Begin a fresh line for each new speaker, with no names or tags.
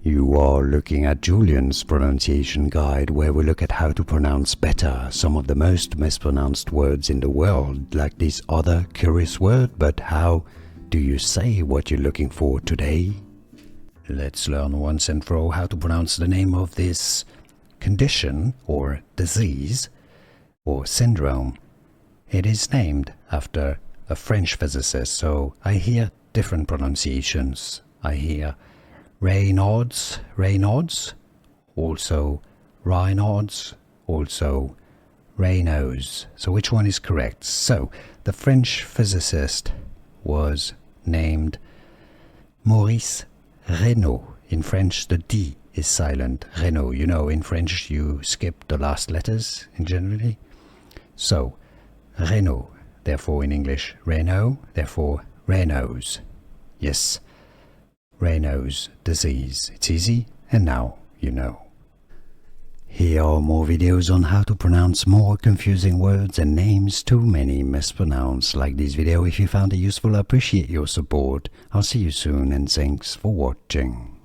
You are looking at Julian's pronunciation guide, where we look at how to pronounce better some of the most mispronounced words in the world, like this other curious word. But how do you say what you're looking for today? Let's learn once and for all how to pronounce the name of this condition or disease or syndrome. It is named after a French physicist, so I hear different pronunciations. I hear Raynaud, also Raynaud, also Raynaud. So which one is correct? So the French physicist was named Maurice Raynaud. In French, the D is silent. Raynaud. You know, in French, you skip the last letters generally. So, Raynaud. Therefore, in English, Raynaud. Therefore, Raynaud's. Yes, Raynaud's disease. It's easy, and now you know. Here are more videos on how to pronounce more confusing words and names too many mispronounced. Like this video if you found it useful. I appreciate your support. I'll see you soon, and thanks for watching.